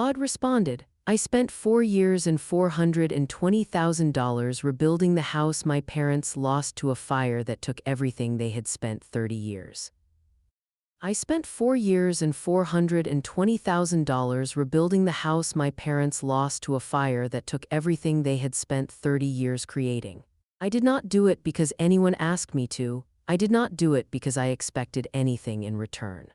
Odd responded, "I spent 4 years and $420,000 rebuilding the house my parents lost to a fire that took everything they had spent 30 years. I spent 4 years and $420,000 rebuilding the house my parents lost to a fire that took everything they had spent 30 years creating. I did not do it because anyone asked me to. I did not do it because I expected anything in return.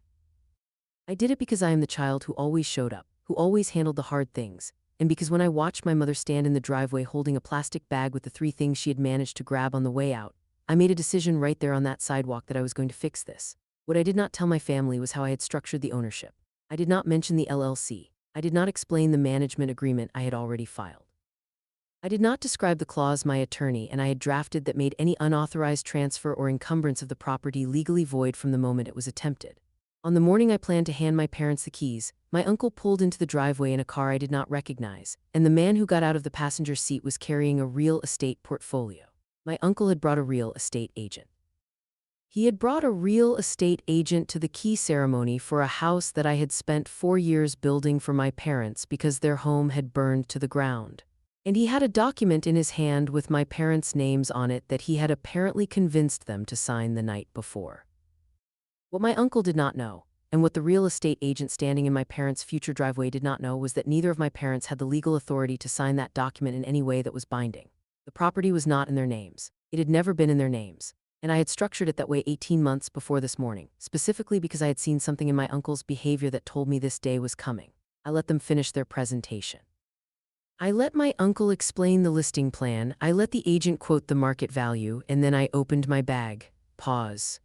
I did it because I am the child who always showed up, who always handled the hard things, and because when I watched my mother stand in the driveway holding a plastic bag with the 3 things she had managed to grab on the way out, I made a decision right there on that sidewalk that I was going to fix this. What I did not tell my family was how I had structured the ownership. I did not mention the LLC. I did not explain the management agreement I had already filed. I did not describe the clause my attorney and I had drafted that made any unauthorized transfer or encumbrance of the property legally void from the moment it was attempted. On the morning I planned to hand my parents the keys, my uncle pulled into the driveway in a car I did not recognize, and the man who got out of the passenger seat was carrying a real estate portfolio. My uncle had brought a real estate agent. He had brought a real estate agent to the key ceremony for a house that I had spent 4 years building for my parents because their home had burned to the ground. And he had a document in his hand with my parents' names on it that he had apparently convinced them to sign the night before. What my uncle did not know, and what the real estate agent standing in my parents' future driveway did not know, was that neither of my parents had the legal authority to sign that document in any way that was binding. The property was not in their names. It had never been in their names. And I had structured it that way 18 months before this morning, specifically because I had seen something in my uncle's behavior that told me this day was coming. I let them finish their presentation. I let my uncle explain the listing plan, I let the agent quote the market value, and then I opened my bag. Pause.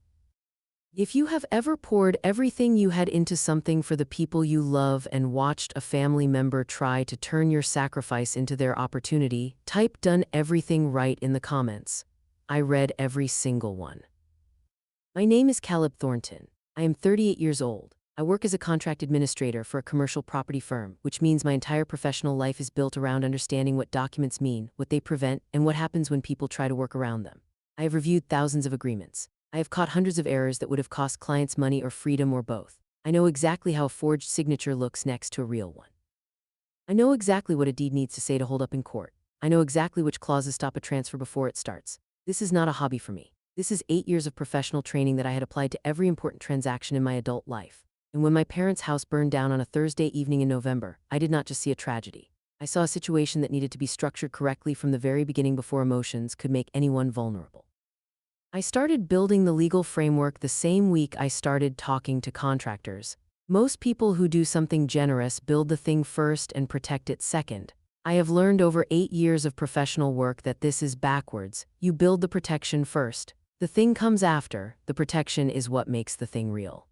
If you have ever poured everything you had into something for the people you love and watched a family member try to turn your sacrifice into their opportunity, type "done everything right" in the comments. I read every single one. My name is Caleb Thornton. I am 38 years old. I work as a contract administrator for a commercial property firm, which means my entire professional life is built around understanding what documents mean, what they prevent, and what happens when people try to work around them. I have reviewed thousands of agreements. I have caught hundreds of errors that would have cost clients money or freedom or both. I know exactly how a forged signature looks next to a real one. I know exactly what a deed needs to say to hold up in court. I know exactly which clauses stop a transfer before it starts. This is not a hobby for me. This is 8 years of professional training that I had applied to every important transaction in my adult life. And when my parents' house burned down on a Thursday evening in November, I did not just see a tragedy. I saw a situation that needed to be structured correctly from the very beginning before emotions could make anyone vulnerable. I started building the legal framework the same week I started talking to contractors. Most people who do something generous build the thing first and protect it second. I have learned over 8 years of professional work that this is backwards. You build the protection first. The thing comes after. The protection is what makes the thing real.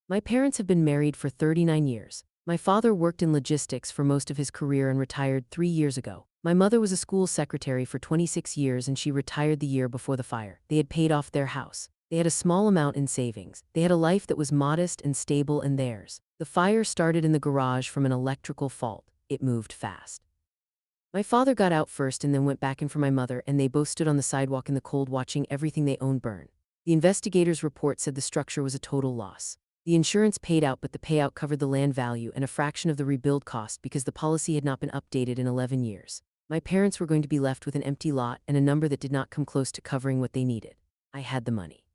My parents have been married for 39 years. My father worked in logistics for most of his career and retired 3 years ago. My mother was a school secretary for 26 years and she retired the year before the fire. They had paid off their house. They had a small amount in savings. They had a life that was modest and stable and theirs. The fire started in the garage from an electrical fault. It moved fast. My father got out first and then went back in for my mother, and they both stood on the sidewalk in the cold watching everything they owned burn. The investigator's report said the structure was a total loss. The insurance paid out, but the payout covered the land value and a fraction of the rebuild cost because the policy had not been updated in 11 years. My parents were going to be left with an empty lot and a number that did not come close to covering what they needed. I had the money.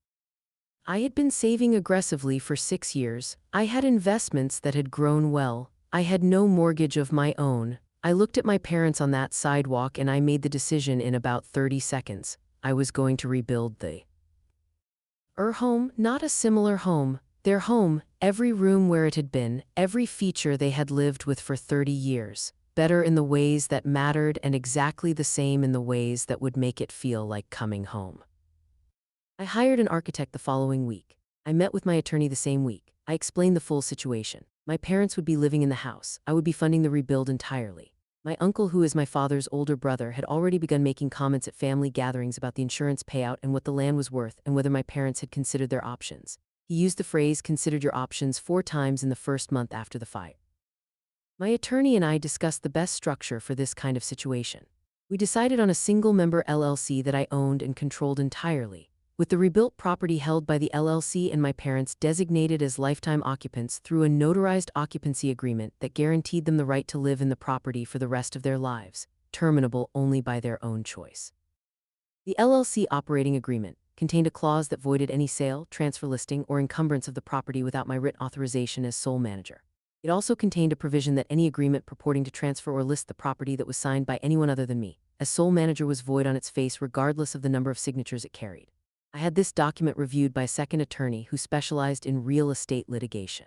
I had been saving aggressively for 6 years. I had investments that had grown well. I had no mortgage of my own. I looked at my parents on that sidewalk and I made the decision in about 30 seconds. I was going to rebuild their home, not a similar home, their home, every room where it had been, every feature they had lived with for 30 years, better in the ways that mattered and exactly the same in the ways that would make it feel like coming home. I hired an architect the following week. I met with my attorney the same week. I explained the full situation. My parents would be living in the house. I would be funding the rebuild entirely. My uncle, who is my father's older brother, had already begun making comments at family gatherings about the insurance payout and what the land was worth and whether my parents had considered their options. He used the phrase "considered your options" 4 times in the first month after the fire. My attorney and I discussed the best structure for this kind of situation. We decided on a single-member LLC that I owned and controlled entirely. with the rebuilt property held by the LLC and my parents designated as lifetime occupants through a notarized occupancy agreement that guaranteed them the right to live in the property for the rest of their lives, terminable only by their own choice. The LLC operating agreement contained a clause that voided any sale, transfer listing, or encumbrance of the property without my written authorization as sole manager. It also contained a provision that any agreement purporting to transfer or list the property that was signed by anyone other than me, as sole manager, was void on its face regardless of the number of signatures it carried. I had this document reviewed by a second attorney who specialized in real estate litigation.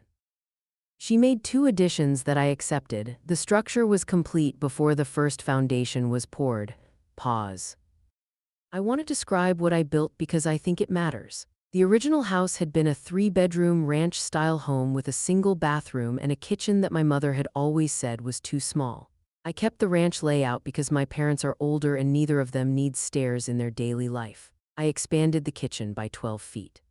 She made 2 additions that I accepted. The structure was complete before the first foundation was poured. Pause. I want to describe what I built because I think it matters. The original house had been a 3-bedroom ranch-style home with a single bathroom and a kitchen that my mother had always said was too small. I kept the ranch layout because my parents are older and neither of them needs stairs in their daily life. I expanded the kitchen by 12 feet.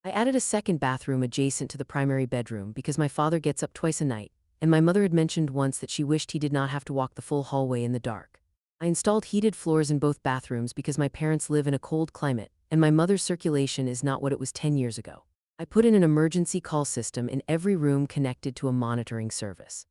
I added a second bathroom adjacent to the primary bedroom because my father gets up twice a night, and my mother had mentioned once that she wished he did not have to walk the full hallway in the dark. I installed heated floors in both bathrooms because my parents live in a cold climate, and my mother's circulation is not what it was 10 years ago. I put in an emergency call system in every room connected to a monitoring service.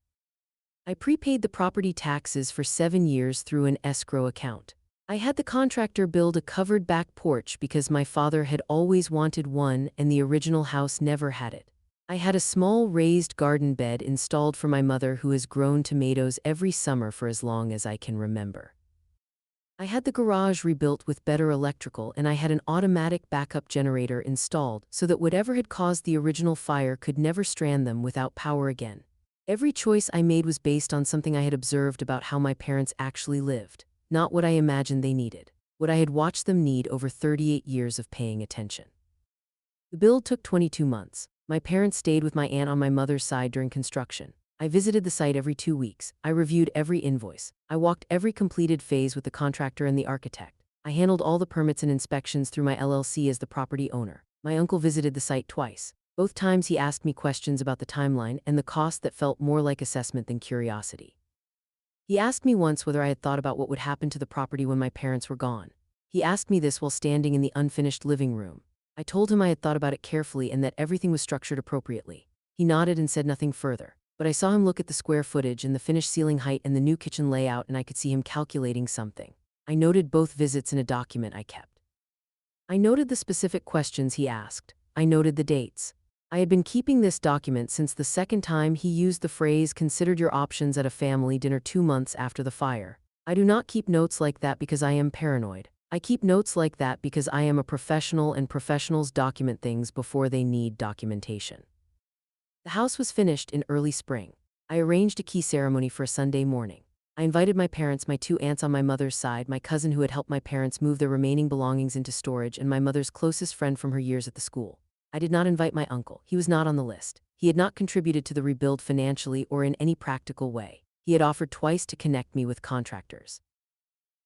I prepaid the property taxes for 7 years through an escrow account. I had the contractor build a covered back porch because my father had always wanted one and the original house never had it. I had a small raised garden bed installed for my mother who has grown tomatoes every summer for as long as I can remember. I had the garage rebuilt with better electrical, and I had an automatic backup generator installed so that whatever had caused the original fire could never strand them without power again. Every choice I made was based on something I had observed about how my parents actually lived, not what I imagined they needed, what I had watched them need over 38 years of paying attention. The build took 22 months. My parents stayed with my aunt on my mother's side during construction. I visited the site every 2 weeks. I reviewed every invoice. I walked every completed phase with the contractor and the architect. I handled all the permits and inspections through my LLC as the property owner. My uncle visited the site twice. Both times he asked me questions about the timeline and the cost that felt more like assessment than curiosity. He asked me once whether I had thought about what would happen to the property when my parents were gone. He asked me this while standing in the unfinished living room. I told him I had thought about it carefully and that everything was structured appropriately. He nodded and said nothing further. But I saw him look at the square footage and the finished ceiling height and the new kitchen layout, and I could see him calculating something. I noted both visits in a document I kept. I noted the specific questions he asked. I noted the dates. I had been keeping this document since the second time he used the phrase "considered your options" at a family dinner 2 months after the fire. I do not keep notes like that because I am paranoid. I keep notes like that because I am a professional, and professionals document things before they need documentation. The house was finished in early spring. I arranged a key ceremony for a Sunday morning. I invited my parents, my 2 aunts on my mother's side, my cousin who had helped my parents move their remaining belongings into storage, and my mother's closest friend from her years at the school. I did not invite my uncle. He was not on the list. He had not contributed to the rebuild financially or in any practical way. He had offered twice to connect me with contractors.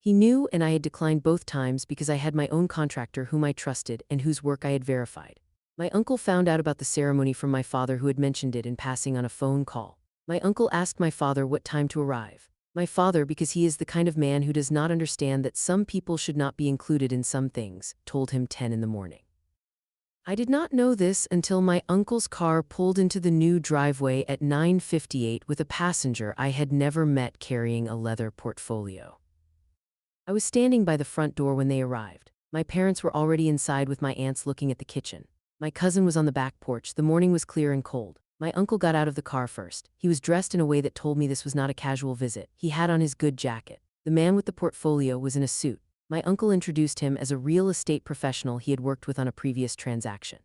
He knew, and I had declined both times because I had my own contractor whom I trusted and whose work I had verified. My uncle found out about the ceremony from my father, who had mentioned it in passing on a phone call. My uncle asked my father what time to arrive. My father, because he is the kind of man who does not understand that some people should not be included in some things, told him 10 in the morning. I did not know this until my uncle's car pulled into the new driveway at 9:58 with a passenger I had never met carrying a leather portfolio. I was standing by the front door when they arrived. My parents were already inside with my aunts looking at the kitchen. My cousin was on the back porch. The morning was clear and cold. My uncle got out of the car first. He was dressed in a way that told me this was not a casual visit. He had on his good jacket. The man with the portfolio was in a suit. My uncle introduced him as a real estate professional he had worked with on a previous transaction.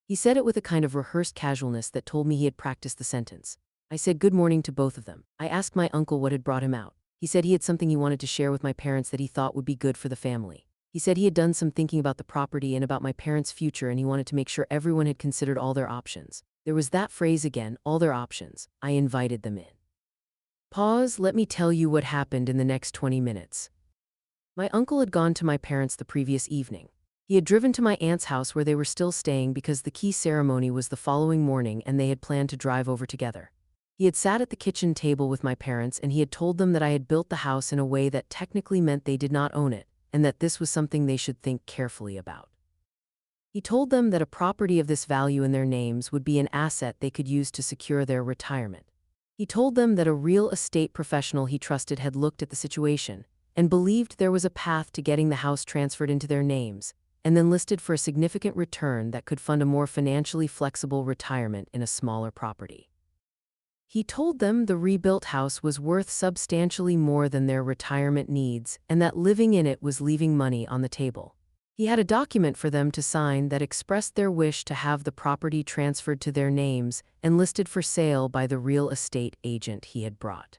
He said it with a kind of rehearsed casualness that told me he had practiced the sentence. I said good morning to both of them. I asked my uncle what had brought him out. He said he had something he wanted to share with my parents that he thought would be good for the family. He said he had done some thinking about the property and about my parents' future, and he wanted to make sure everyone had considered all their options. There was that phrase again, all their options. I invited them in. Pause, let me tell you what happened in the next 20 minutes. My uncle had gone to my parents the previous evening. He had driven to my aunt's house where they were still staying because the key ceremony was the following morning and they had planned to drive over together. He had sat at the kitchen table with my parents and he had told them that I had built the house in a way that technically meant they did not own it, and that this was something they should think carefully about. He told them that a property of this value in their names would be an asset they could use to secure their retirement. He told them that a real estate professional he trusted had looked at the situation and believed there was a path to getting the house transferred into their names, and then listed for a significant return that could fund a more financially flexible retirement in a smaller property. He told them the rebuilt house was worth substantially more than their retirement needs and that living in it was leaving money on the table. He had a document for them to sign that expressed their wish to have the property transferred to their names and listed for sale by the real estate agent he had brought.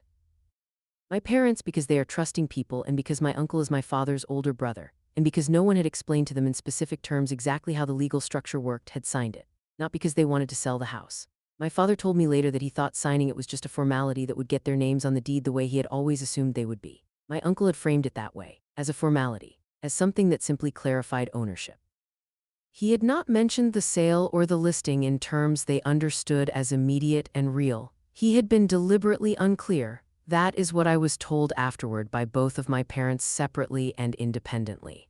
My parents, because they are trusting people and because my uncle is my father's older brother, and because no one had explained to them in specific terms exactly how the legal structure worked, had signed it, not because they wanted to sell the house. My father told me later that he thought signing it was just a formality that would get their names on the deed the way he had always assumed they would be. My uncle had framed it that way, as a formality, as something that simply clarified ownership. He had not mentioned the sale or the listing in terms they understood as immediate and real. He had been deliberately unclear. That is what I was told afterward by both of my parents separately and independently.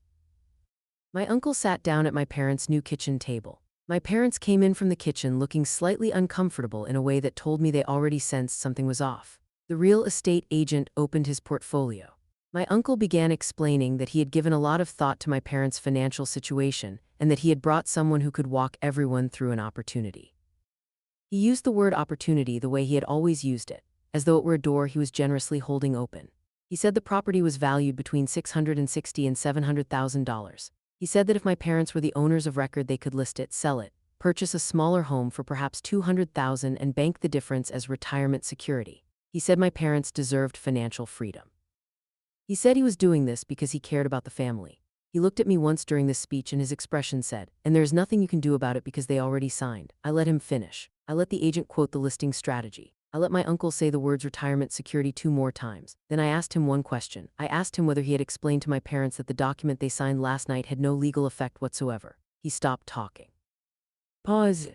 My uncle sat down at my parents' new kitchen table. My parents came in from the kitchen looking slightly uncomfortable in a way that told me they already sensed something was off. The real estate agent opened his portfolio. My uncle began explaining that he had given a lot of thought to my parents' financial situation and that he had brought someone who could walk everyone through an opportunity. He used the word opportunity the way he had always used it, as though it were a door he was generously holding open. He said the property was valued between $660,000 and $700,000. He said that if my parents were the owners of record, they could list it, sell it, purchase a smaller home for perhaps $200,000 and bank the difference as retirement security. He said my parents deserved financial freedom. He said he was doing this because he cared about the family. He looked at me once during this speech and his expression said, "And there's nothing you can do about it because they already signed." I let him finish. I let the agent quote the listing strategy. I let my uncle say the words retirement security 2 more times. Then I asked him one question. I asked him whether he had explained to my parents that the document they signed last night had no legal effect whatsoever. He stopped talking. Pause.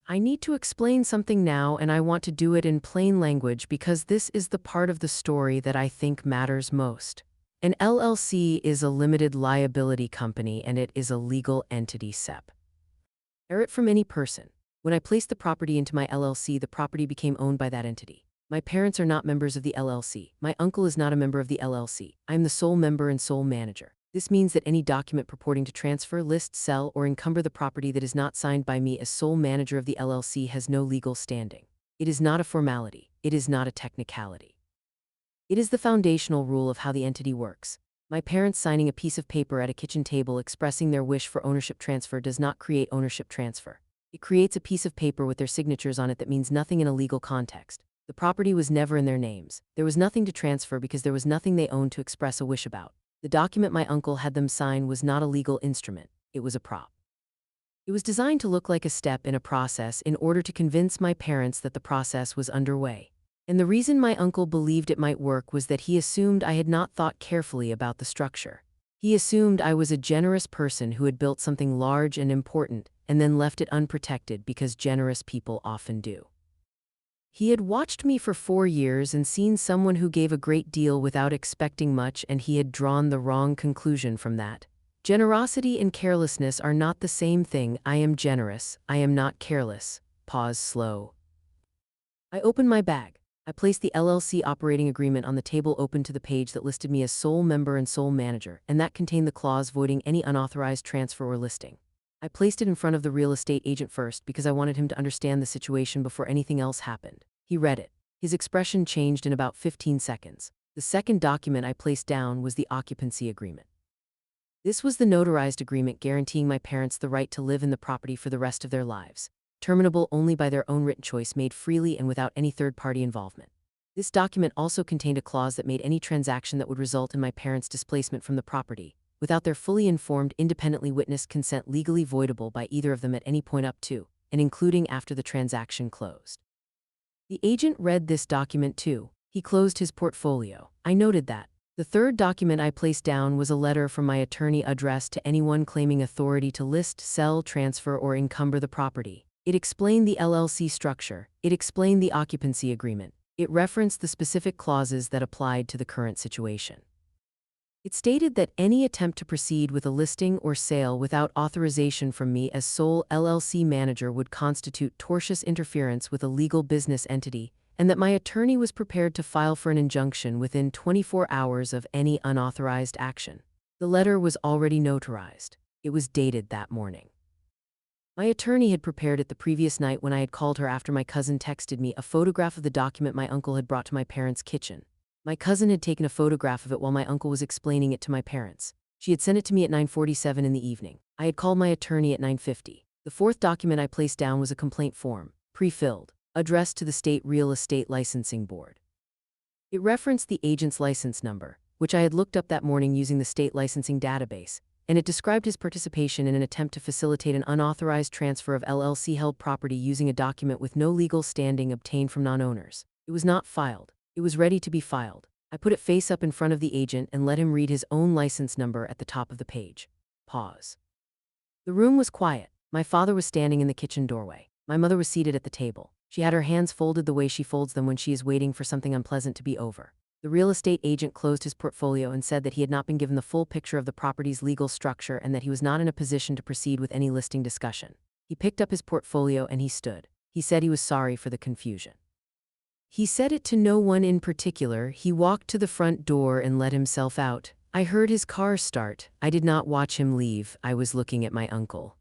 I need to explain something now, and I want to do it in plain language because this is the part of the story that I think matters most. An LLC is a limited liability company and it is a legal entity SEP. It from any person. When I placed the property into my LLC, the property became owned by that entity. My parents are not members of the LLC. My uncle is not a member of the LLC. I am the sole member and sole manager. This means that any document purporting to transfer, list, sell, or encumber the property that is not signed by me as sole manager of the LLC has no legal standing. It is not a formality. It is not a technicality. It is the foundational rule of how the entity works. My parents signing a piece of paper at a kitchen table expressing their wish for ownership transfer does not create ownership transfer. It creates a piece of paper with their signatures on it that means nothing in a legal context. The property was never in their names. There was nothing to transfer because there was nothing they owned to express a wish about. The document my uncle had them sign was not a legal instrument. It was a prop. It was designed to look like a step in a process in order to convince my parents that the process was underway. And the reason my uncle believed it might work was that he assumed I had not thought carefully about the structure. He assumed I was a generous person who had built something large and important and then left it unprotected because generous people often do. He had watched me for 4 years and seen someone who gave a great deal without expecting much, and he had drawn the wrong conclusion from that. Generosity and carelessness are not the same thing. I am generous. I am not careless. Pause slow. I opened my bag. I placed the LLC operating agreement on the table open to the page that listed me as sole member and sole manager, and that contained the clause voiding any unauthorized transfer or listing. I placed it in front of the real estate agent first because I wanted him to understand the situation before anything else happened. He read it. His expression changed in about 15 seconds. The second document I placed down was the occupancy agreement. This was the notarized agreement guaranteeing my parents the right to live in the property for the rest of their lives, terminable only by their own written choice made freely and without any third-party involvement. This document also contained a clause that made any transaction that would result in my parents' displacement from the property, without their fully informed, independently witnessed consent, legally voidable by either of them at any point up to, and including after the transaction closed. The agent read this document too. He closed his portfolio. I noted that. The third document I placed down was a letter from my attorney addressed to anyone claiming authority to list, sell, transfer, or encumber the property. It explained the LLC structure. It explained the occupancy agreement. It referenced the specific clauses that applied to the current situation. It stated that any attempt to proceed with a listing or sale without authorization from me as sole LLC manager would constitute tortious interference with a legal business entity, and that my attorney was prepared to file for an injunction within 24 hours of any unauthorized action. The letter was already notarized. It was dated that morning. My attorney had prepared it the previous night when I had called her after my cousin texted me a photograph of the document my uncle had brought to my parents' kitchen. My cousin had taken a photograph of it while my uncle was explaining it to my parents. She had sent it to me at 9:47 in the evening. I had called my attorney at 9:50. The fourth document I placed down was a complaint form, pre-filled, addressed to the State Real Estate Licensing Board. It referenced the agent's license number, which I had looked up that morning using the state licensing database, and it described his participation in an attempt to facilitate an unauthorized transfer of LLC-held property using a document with no legal standing obtained from non-owners. It was not filed. It was ready to be filed. I put it face up in front of the agent and let him read his own license number at the top of the page. Pause. The room was quiet. My father was standing in the kitchen doorway. My mother was seated at the table. She had her hands folded the way she folds them when she is waiting for something unpleasant to be over. The real estate agent closed his portfolio and said that he had not been given the full picture of the property's legal structure and that he was not in a position to proceed with any listing discussion. He picked up his portfolio and he stood. He said he was sorry for the confusion. He said it to no one in particular. He walked to the front door and let himself out. I heard his car start. I did not watch him leave. I was looking at my uncle.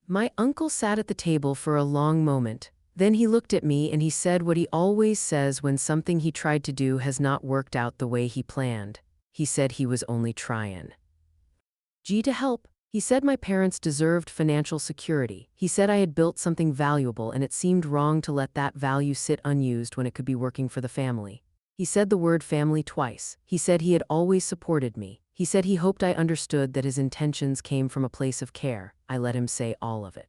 My uncle sat at the table for a long moment. Then he looked at me and he said what he always says when something he tried to do has not worked out the way he planned. He said he was only trying to help. He said my parents deserved financial security. He said I had built something valuable and it seemed wrong to let that value sit unused when it could be working for the family. He said the word family twice. He said he had always supported me. He said he hoped I understood that his intentions came from a place of care. I let him say all of it.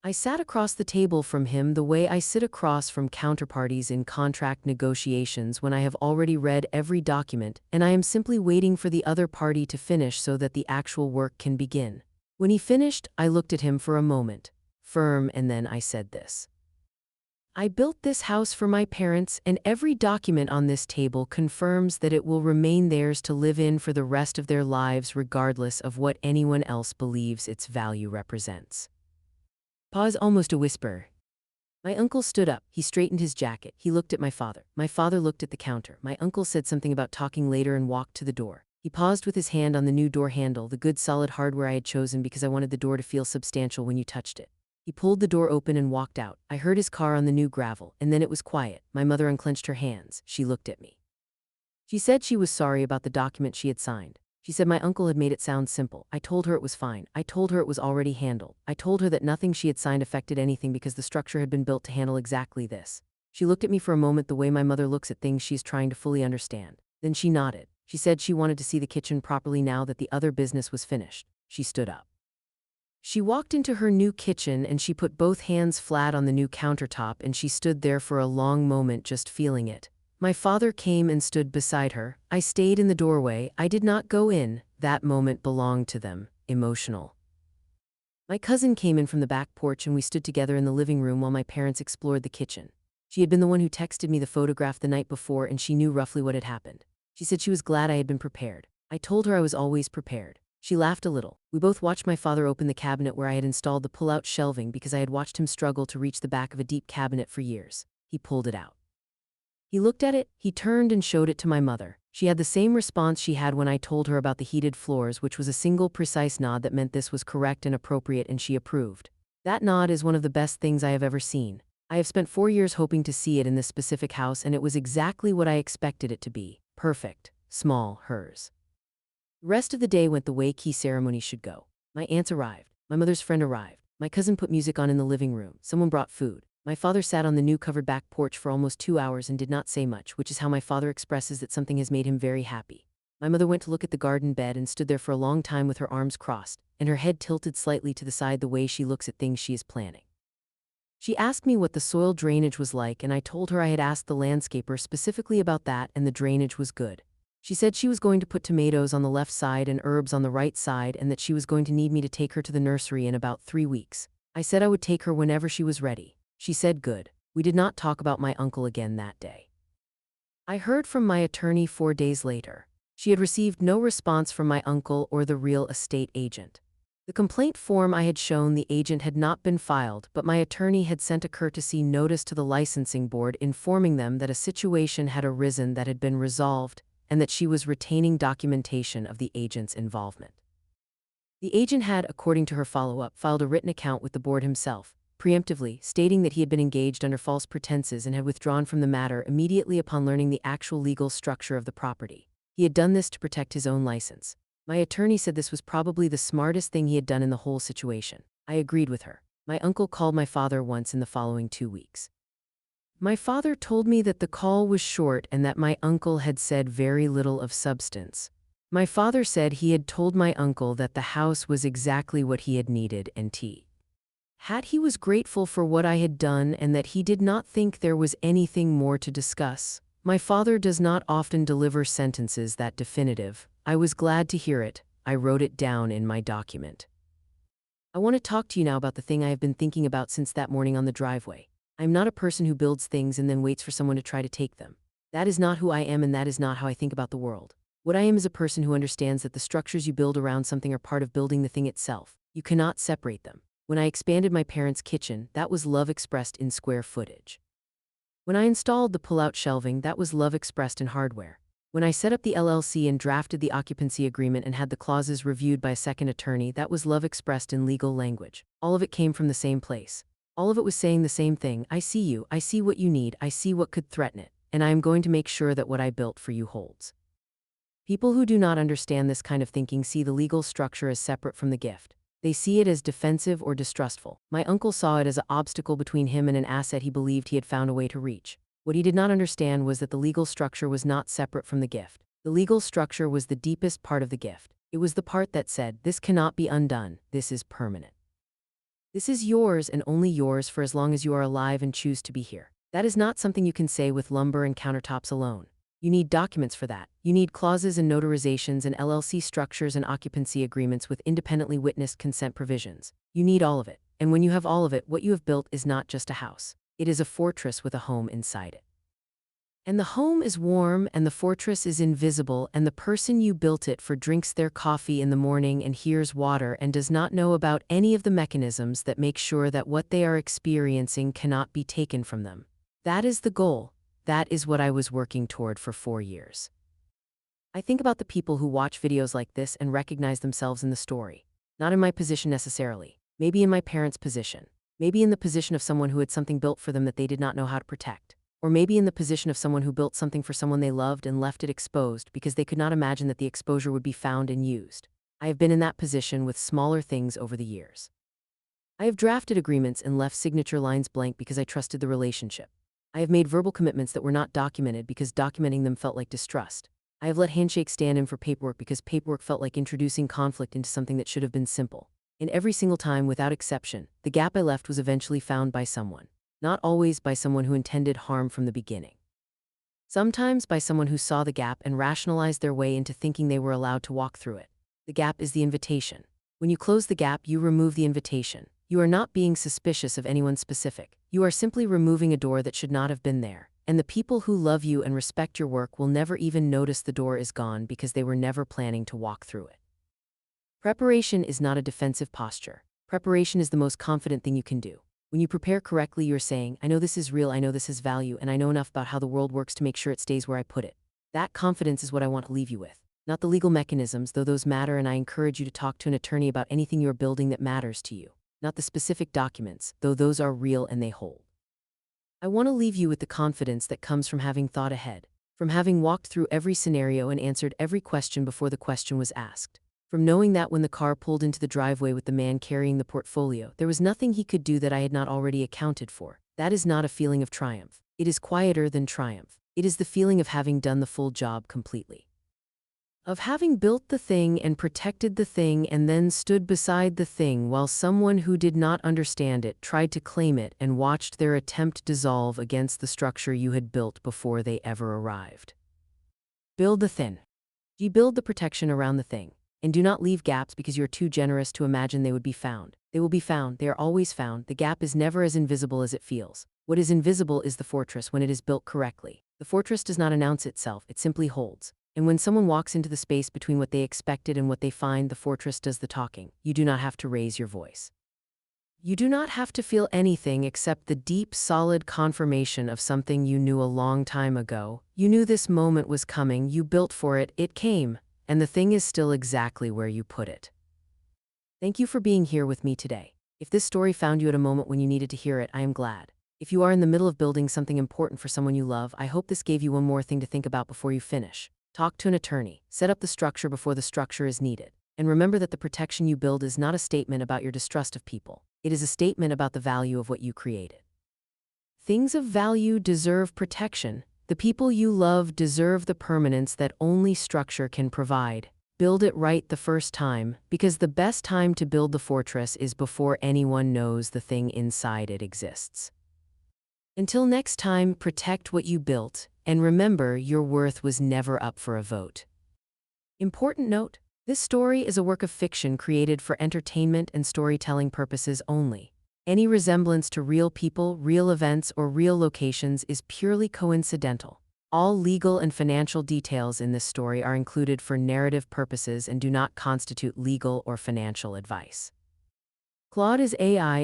I sat across the table from him the way I sit across from counterparties in contract negotiations when I have already read every document and I am simply waiting for the other party to finish so that the actual work can begin. When he finished, I looked at him for a moment, firm, and then I said this. I built this house for my parents, and every document on this table confirms that it will remain theirs to live in for the rest of their lives regardless of what anyone else believes its value represents. Pause, almost a whisper. My uncle stood up. He straightened his jacket. He looked at my father. My father looked at the counter. My uncle said something about talking later and walked to the door. He paused with his hand on the new door handle, the good solid hardware I had chosen because I wanted the door to feel substantial when you touched it. He pulled the door open and walked out. I heard his car on the new gravel, and then it was quiet. My mother unclenched her hands. She looked at me. She said she was sorry about the document she had signed. She said my uncle had made it sound simple. I told her it was fine. I told her it was already handled. I told her that nothing she had signed affected anything because the structure had been built to handle exactly this. She looked at me for a moment the way my mother looks at things she is trying to fully understand. Then she nodded. She said she wanted to see the kitchen properly now that the other business was finished. She stood up. She walked into her new kitchen and she put both hands flat on the new countertop and she stood there for a long moment just feeling it. My father came and stood beside her. I stayed in the doorway. I did not go in. That moment belonged to them. Emotional. My cousin came in from the back porch and we stood together in the living room while my parents explored the kitchen. She had been the one who texted me the photograph the night before and she knew roughly what had happened. She said she was glad I had been prepared. I told her I was always prepared. She laughed a little. We both watched my father open the cabinet where I had installed the pull-out shelving because I had watched him struggle to reach the back of a deep cabinet for years. He pulled it out. He looked at it, he turned and showed it to my mother. She had the same response she had when I told her about the heated floors, which was a single precise nod that meant this was correct and appropriate and she approved. That nod is one of the best things I have ever seen. I have spent 4 years hoping to see it in this specific house and it was exactly what I expected it to be. Perfect. Small. Hers. The rest of the day went the way key ceremonies should go. My aunts arrived. My mother's friend arrived. My cousin put music on in the living room. Someone brought food. My father sat on the new covered back porch for almost 2 hours and did not say much, which is how my father expresses that something has made him very happy. My mother went to look at the garden bed and stood there for a long time with her arms crossed, and her head tilted slightly to the side the way she looks at things she is planning. She asked me what the soil drainage was like, and I told her I had asked the landscaper specifically about that and the drainage was good. She said she was going to put tomatoes on the left side and herbs on the right side and that she was going to need me to take her to the nursery in about 3 weeks. I said I would take her whenever she was ready. She said good. We did not talk about my uncle again that day. I heard from my attorney 4 days later. She had received no response from my uncle or the real estate agent. The complaint form I had shown the agent had not been filed, but my attorney had sent a courtesy notice to the licensing board informing them that a situation had arisen that had been resolved and that she was retaining documentation of the agent's involvement. The agent had, according to her follow-up, filed a written account with the board himself, preemptively stating that he had been engaged under false pretenses and had withdrawn from the matter immediately upon learning the actual legal structure of the property. He had done this to protect his own license. My attorney said this was probably the smartest thing he had done in the whole situation. I agreed with her. My uncle called my father once in the following 2 weeks. My father told me that the call was short and that my uncle had said very little of substance. My father said he had told my uncle that the house was exactly what he had needed and he was grateful for what I had done and that he did not think there was anything more to discuss. My father does not often deliver sentences that definitive. I was glad to hear it. I wrote it down in my document. I want to talk to you now about the thing I have been thinking about since that morning on the driveway. I am not a person who builds things and then waits for someone to try to take them. That is not who I am, and that is not how I think about the world. What I am is a person who understands that the structures you build around something are part of building the thing itself. You cannot separate them. When I expanded my parents' kitchen, that was love expressed in square footage. When I installed the pull-out shelving, that was love expressed in hardware. When I set up the LLC and drafted the occupancy agreement and had the clauses reviewed by a second attorney, that was love expressed in legal language. All of it came from the same place. All of it was saying the same thing. I see you, I see what you need, I see what could threaten it, and I am going to make sure that what I built for you holds. People who do not understand this kind of thinking see the legal structure as separate from the gift. They see it as defensive or distrustful. My uncle saw it as an obstacle between him and an asset he believed he had found a way to reach. What he did not understand was that the legal structure was not separate from the gift. The legal structure was the deepest part of the gift. It was the part that said, this cannot be undone, this is permanent. This is yours and only yours for as long as you are alive and choose to be here. That is not something you can say with lumber and countertops alone. You need documents for that. You need clauses and notarizations and LLC structures and occupancy agreements with independently witnessed consent provisions. You need all of it. And when you have all of it, what you have built is not just a house. It is a fortress with a home inside it. And the home is warm and the fortress is invisible, and the person you built it for drinks their coffee in the morning and hears water and does not know about any of the mechanisms that make sure that what they are experiencing cannot be taken from them. That is the goal. That is what I was working toward for 4 years. I think about the people who watch videos like this and recognize themselves in the story. Not in my position necessarily. Maybe in my parents' position. Maybe in the position of someone who had something built for them that they did not know how to protect. Or maybe in the position of someone who built something for someone they loved and left it exposed because they could not imagine that the exposure would be found and used. I have been in that position with smaller things over the years. I have drafted agreements and left signature lines blank because I trusted the relationship. I have made verbal commitments that were not documented because documenting them felt like distrust. I have let handshakes stand in for paperwork because paperwork felt like introducing conflict into something that should have been simple. And every single time, without exception, the gap I left was eventually found by someone. Not always by someone who intended harm from the beginning. Sometimes by someone who saw the gap and rationalized their way into thinking they were allowed to walk through it. The gap is the invitation. When you close the gap, you remove the invitation. You are not being suspicious of anyone specific. You are simply removing a door that should not have been there. And the people who love you and respect your work will never even notice the door is gone because they were never planning to walk through it. Preparation is not a defensive posture. Preparation is the most confident thing you can do. When you prepare correctly, you're saying, I know this is real, I know this has value, and I know enough about how the world works to make sure it stays where I put it. That confidence is what I want to leave you with. Not the legal mechanisms, though those matter, and I encourage you to talk to an attorney about anything you're building that matters to you. Not the specific documents, though those are real and they hold. I want to leave you with the confidence that comes from having thought ahead, from having walked through every scenario and answered every question before the question was asked, from knowing that when the car pulled into the driveway with the man carrying the portfolio, there was nothing he could do that I had not already accounted for. That is not a feeling of triumph. It is quieter than triumph. It is the feeling of having done the full job completely. Of having built the thing and protected the thing and then stood beside the thing while someone who did not understand it tried to claim it and watched their attempt dissolve against the structure you had built before they ever arrived. Build the thing. You build the protection around the thing. And do not leave gaps because you are too generous to imagine they would be found. They will be found. They are always found. The gap is never as invisible as it feels. What is invisible is the fortress when it is built correctly. The fortress does not announce itself. It simply holds. And when someone walks into the space between what they expected and what they find, the fortress does the talking. You do not have to raise your voice. You do not have to feel anything except the deep, solid confirmation of something you knew a long time ago. You knew this moment was coming, you built for it, it came, and the thing is still exactly where you put it. Thank you for being here with me today. If this story found you at a moment when you needed to hear it, I am glad. If you are in the middle of building something important for someone you love, I hope this gave you one more thing to think about before you finish. Talk to an attorney. Set up the structure before the structure is needed. And remember that the protection you build is not a statement about your distrust of people. It is a statement about the value of what you created. Things of value deserve protection. The people you love deserve the permanence that only structure can provide. Build it right the first time, because the best time to build the fortress is before anyone knows the thing inside it exists. Until next time, protect what you built, and remember your worth was never up for a vote. Important note: this story is a work of fiction created for entertainment and storytelling purposes only. Any resemblance to real people, real events, or real locations is purely coincidental. All legal and financial details in this story are included for narrative purposes and do not constitute legal or financial advice. Claude is AI